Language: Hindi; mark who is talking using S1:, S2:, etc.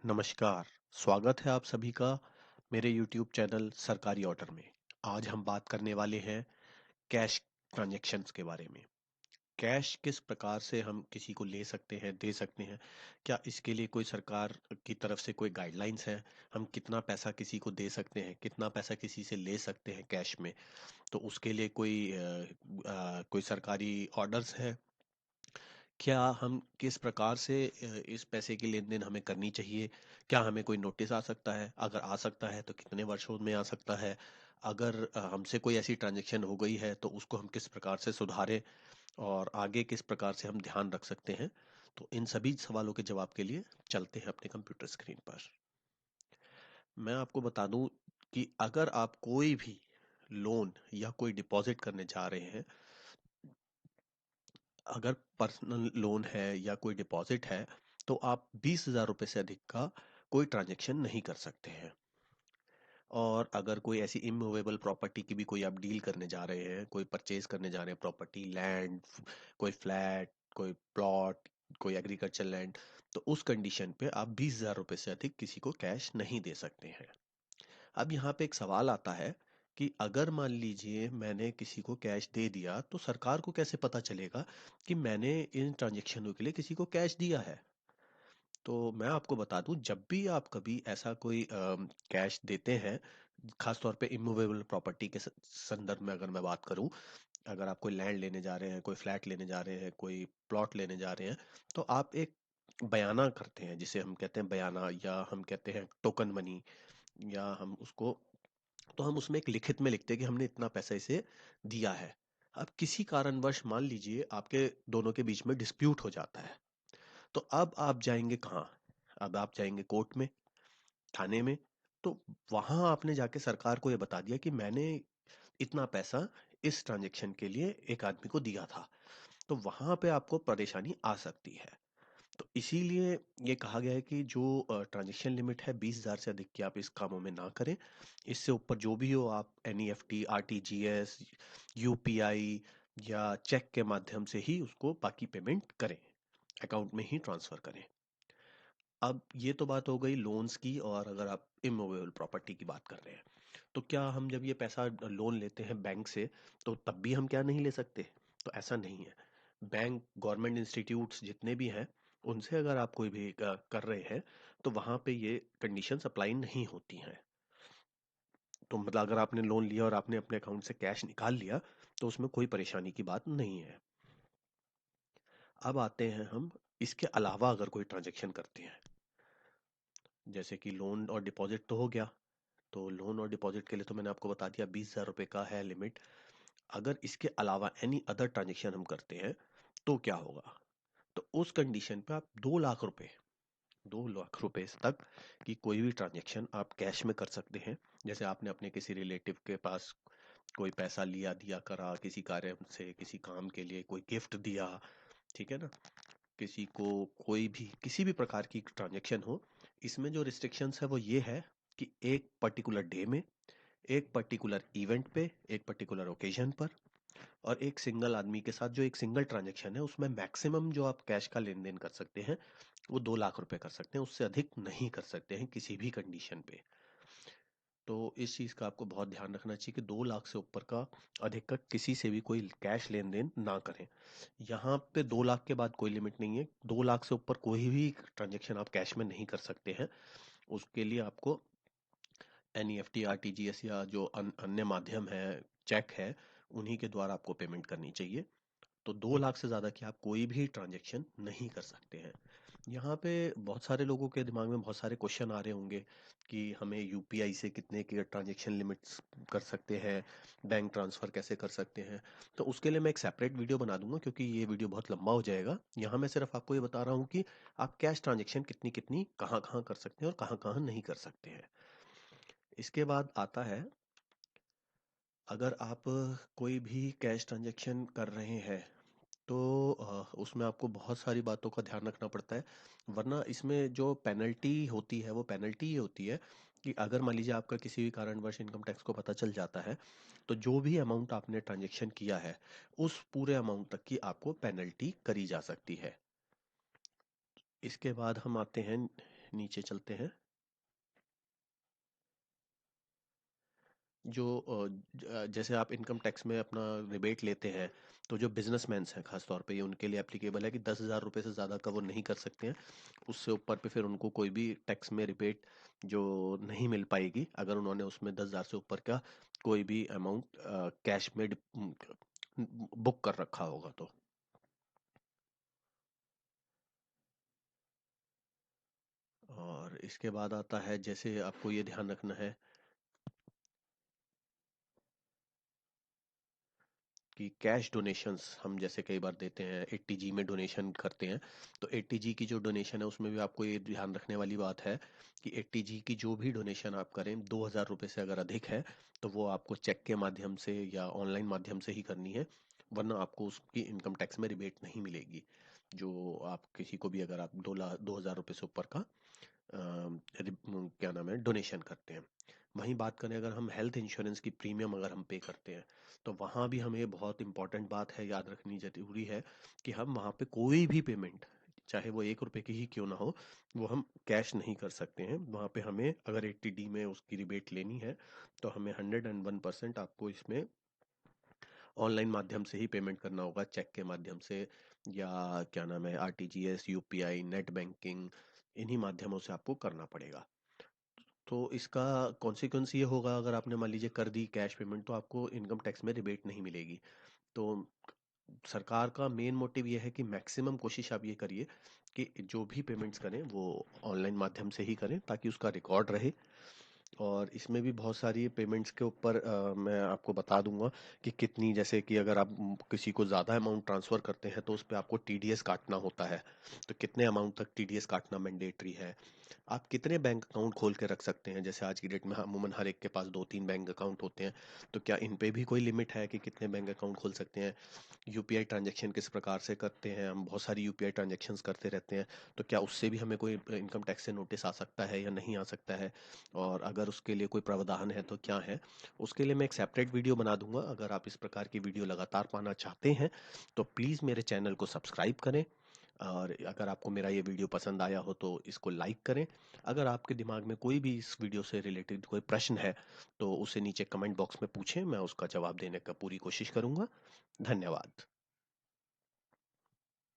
S1: नमस्कार, स्वागत है आप सभी का मेरे यूट्यूब चैनल सरकारी ऑर्डर में। आज हम बात करने वाले हैं कैश ट्रांजैक्शंस के बारे में। कैश किस प्रकार से हम किसी को ले सकते हैं, दे सकते हैं? क्या इसके लिए कोई सरकार की तरफ से कोई गाइडलाइंस है? हम कितना पैसा किसी को दे सकते हैं, कितना पैसा किसी से ले सकते हैं कैश में? तो उसके लिए कोई सरकारी ऑर्डर्स हैं? क्या हम किस प्रकार से इस पैसे की लेन-देन हमें करनी चाहिए? क्या हमें कोई नोटिस आ सकता है? अगर आ सकता है तो कितने वर्षों में आ सकता है? अगर हमसे कोई ऐसी ट्रांज़ैक्शन हो गई है तो उसको हम किस प्रकार से सुधारें और आगे किस प्रकार से हम ध्यान रख सकते हैं? तो इन सभी सवालों के जवाब के लिए चलते हैं अपने कंप्यूटर स्क्रीन पर। मैं आपको बता दूँ कि अगर आप कोई भी लोन या कोई डिपॉज़िट करने जा रहे हैं, अगर पर्सनल लोन है या कोई डिपॉजिट है तो आप 20,000 रुपए से अधिक का कोई ट्रांजैक्शन नहीं कर सकते हैं। और अगर कोई ऐसी इमूवेबल प्रॉपर्टी की भी कोई आप डील करने जा रहे हैं, कोई परचेज करने जा रहे हैं, प्रॉपर्टी, लैंड, कोई फ्लैट, कोई प्लॉट, कोई एग्रीकल्चर लैंड, तो उस कंडीशन पे आप 20,000 रुपए से अधिक किसी को कैश नहीं दे सकते हैं। अब यहाँ पे एक सवाल आता है कि अगर मान लीजिए मैंने किसी को कैश दे दिया तो सरकार को कैसे पता चलेगा कि मैंने इन ट्रांजैक्शनों के लिए किसी को कैश दिया है? तो मैं आपको बता दूं, जब भी आप कभी ऐसा कोई कैश देते हैं, खास तौर पे इमूवेबल प्रॉपर्टी के संदर्भ में अगर मैं बात करूं, अगर आप कोई लैंड लेने जा रहे हैं, कोई फ्लैट लेने जा रहे हैं, कोई प्लॉट लेने जा रहे हैं, तो आप एक बयाना करते हैं जिसे हम कहते हैं बयाना, या हम कहते हैं टोकन मनी, या हम उसमें एक लिखित में लिखते हैं कि हमने इतना पैसा इसे दिया है। अब किसी कारणवश मान लीजिए आपके दोनों के बीच में डिस्प्यूट हो जाता है, तो अब आप जाएंगे कहाँ? अब आप जाएंगे कोर्ट में, थाने में। तो वहां आपने जाके सरकार को ये बता दिया कि मैंने इतना पैसा इस ट्रांजेक्शन के लिए एक आदमी को दिया था। तो वहां पे आपको परेशानी आ सकती है। तो इसीलिए ये कहा गया है कि जो ट्रांजैक्शन लिमिट है 20,000 से अधिक की आप इस कामों में ना करें। इससे ऊपर जो भी हो आप एनईएफटी, आरटीजीएस, यूपीआई या चेक के माध्यम से ही उसको बाकी पेमेंट करें, अकाउंट में ही ट्रांसफर करें। अब ये तो बात हो गई लोन्स की, और अगर आप इमूवेबल प्रॉपर्टी की बात कर रहे हैं, तो क्या हम जब ये पैसा लोन लेते हैं बैंक से, तो तब भी हम क्या नहीं ले सकते? तो ऐसा नहीं है। बैंक, गवर्नमेंट इंस्टीट्यूट्स जितने भी हैं, उनसे अगर आप कोई भी कर रहे हैं, तो वहाँ पे ये कंडीशंस अप्लाई नहीं होती हैं। तो मतलब अगर आपने लोन लिया और आपने अपने अकाउंट से कैश निकाल लिया, तो उसमें कोई परेशानी की बात नहीं है। अब आते हैं हम इसके अलावा अगर कोई ट्रांजैक्शन करते हैं, जैसे कि लोन और डिपॉजिट तो हो गया। तो लोन और डिपॉजिट के लिए तो मैंने आपको बता दिया 20,000 रुपये का है लिमिट। अगर इसके अलावा एनी अदर ट्रांजेक्शन हम करते हैं तो क्या होगा? तो उस कंडीशन पे आप 2 लाख रुपए, 2 लाख रुपए तक की कोई भी ट्रांजेक्शन आप कैश में कर सकते हैं। जैसे आपने अपने किसी रिलेटिव के पास कोई पैसा लिया, दिया करा, किसी कार्य से, किसी काम के लिए कोई गिफ्ट दिया, ठीक है ना? किसी को कोई भी किसी भी प्रकार की ट्रांजेक्शन हो, इसमें जो रिस्ट्रिक्शंस है वो ये है कि एक पर्टिकुलर डे में, एक पर्टिकुलर इवेंट पे, एक पर्टिकुलर ओकेजन पर, और एक सिंगल आदमी के साथ जो एक सिंगल ट्रांजैक्शन है उसमें मैक्सिमम जो आप कैश का लेन देन कर सकते हैं वो 2 लाख रुपए कर सकते हैं, उससे अधिक नहीं कर सकते हैं किसी भी कंडीशन पे। तो इस चीज़ का आपको बहुत ध्यान रखना चाहिए कि 2 लाख से ऊपर का, अधिक का किसी से भी कोई कैश लेन देन ना करें। यहाँ पे 2 लाख के बाद कोई लिमिट नहीं है, 2 लाख से ऊपर कोई भी ट्रांजेक्शन आप कैश में नहीं कर सकते हैं। उसके लिए आपको एनईएफटी, आरटीजीएस या जो अन्य माध्यम है, चेक है, उन्हीं के द्वारा आपको पेमेंट करनी चाहिए। तो 2 लाख से ज़्यादा की आप कोई भी ट्रांजैक्शन नहीं कर सकते हैं। यहाँ पे बहुत सारे लोगों के दिमाग में बहुत सारे क्वेश्चन आ रहे होंगे कि हमें यूपीआई से कितने की ट्रांजैक्शन लिमिट्स कर सकते हैं, बैंक ट्रांसफ़र कैसे कर सकते हैं। तो उसके लिए मैं एक सेपरेट वीडियो बना दूंगा, क्योंकि ये वीडियो बहुत लंबा हो जाएगा। यहाँ मैं सिर्फ आपको ये बता रहा हूँ कि आप कैश ट्रांजैक्शन कितनी कितनी कहाँ कहाँ कर सकते हैं और कहाँ कहाँ नहीं कर सकते हैं। इसके बाद आता है, अगर आप कोई भी कैश ट्रांजैक्शन कर रहे हैं तो उसमें आपको बहुत सारी बातों का ध्यान रखना पड़ता है। वरना इसमें जो पेनल्टी होती है वो पेनल्टी ये होती है कि अगर मान लीजिए आपका किसी भी कारणवश इनकम टैक्स को पता चल जाता है, तो जो भी अमाउंट आपने ट्रांजैक्शन किया है उस पूरे अमाउंट तक की आपको पेनल्टी करी जा सकती है। इसके बाद हम आते हैं नीचे चलते हैं। जो जैसे आप इनकम टैक्स में अपना रिबेट लेते हैं, तो जो बिजनेसमैन हैं खास तौर पे, ये उनके लिए एप्लीकेबल है कि 10,000 रुपये से ज़्यादा का वो नहीं कर सकते हैं। उससे ऊपर पे फिर उनको कोई भी टैक्स में रिबेट जो नहीं मिल पाएगी, अगर उन्होंने उसमें 10,000 से ऊपर का कोई भी अमाउंट कैश में बुक कर रखा होगा तो। और इसके बाद आता है, जैसे आपको ये ध्यान रखना है कि कैश डोनेशंस हम जैसे कई बार देते हैं, 80G में डोनेशन करते हैं, तो 80G की जो डोनेशन है उसमें भी आपको ये ध्यान रखने वाली बात है कि 80G की जो भी डोनेशन आप करें, 2,000 रुपये से अगर अधिक है तो वो आपको चेक के माध्यम से या ऑनलाइन माध्यम से ही करनी है, वरना आपको उसकी इनकम टैक्स में रिबेट नहीं मिलेगी। जो आप किसी को भी, अगर आप 2,000 रुपये से ऊपर का क्या नाम है, डोनेशन करते हैं। वहीं बात करें, अगर हम हेल्थ इंश्योरेंस की प्रीमियम अगर हम पे करते हैं, तो वहाँ भी हमें बहुत इंपॉर्टेंट बात है, याद रखनी जरूरी है कि हम वहाँ पे कोई भी पेमेंट, चाहे वो 1 रुपए की ही क्यों ना हो, वो हम कैश नहीं कर सकते हैं। वहाँ पे हमें अगर 80D में उसकी रिबेट लेनी है, तो हमें 101% आपको इसमें ऑनलाइन माध्यम से ही पेमेंट करना होगा, चेक के माध्यम से, या क्या नाम है, RTGS, UPI, नेट बैंकिंग, इन्हीं माध्यमों से आपको करना पड़ेगा। तो इसका कॉन्सिक्वेंस ये होगा, अगर आपने मान लीजिए कर दी कैश पेमेंट, तो आपको इनकम टैक्स में रिबेट नहीं मिलेगी। तो सरकार का मेन मोटिव ये है कि मैक्सिमम कोशिश आप ये करिए कि जो भी पेमेंट्स करें वो ऑनलाइन माध्यम से ही करें, ताकि उसका रिकॉर्ड रहे। और इसमें भी बहुत सारी पेमेंट्स के ऊपर मैं आपको बता दूंगा कि कितनी, जैसे कि अगर आप किसी को ज़्यादा अमाउंट ट्रांसफ़र करते हैं तो उस पर आपको TDS काटना होता है। तो कितने अमाउंट तक TDS काटना मैंडेटरी है, आप कितने बैंक अकाउंट खोल के रख सकते हैं, जैसे आज की डेट में अमूमन हर एक के पास 2-3 बैंक अकाउंट होते हैं, तो क्या इन पे भी कोई लिमिट है कि कितने बैंक अकाउंट खोल सकते हैं। UPI ट्रांजैक्शन किस प्रकार से करते हैं, हम बहुत सारी UPI ट्रांजैक्शंस करते रहते हैं, तो क्या उससे भी हमें कोई इनकम टैक्स से नोटिस आ सकता है या नहीं आ सकता है, और अगर उसके लिए कोई प्रावधान है तो क्या है। उसके लिए मैं एक सेपरेट वीडियो बना दूंगा। अगर आप इस प्रकार की वीडियो लगातार पाना चाहते हैं तो प्लीज़ मेरे चैनल को सब्सक्राइब करें, और अगर आपको मेरा ये वीडियो पसंद आया हो तो इसको लाइक करें। अगर आपके दिमाग में कोई भी इस वीडियो से रिलेटेड कोई प्रश्न है तो उसे नीचे कमेंट बॉक्स में पूछें, मैं उसका जवाब देने का पूरी कोशिश करूंगा। धन्यवाद।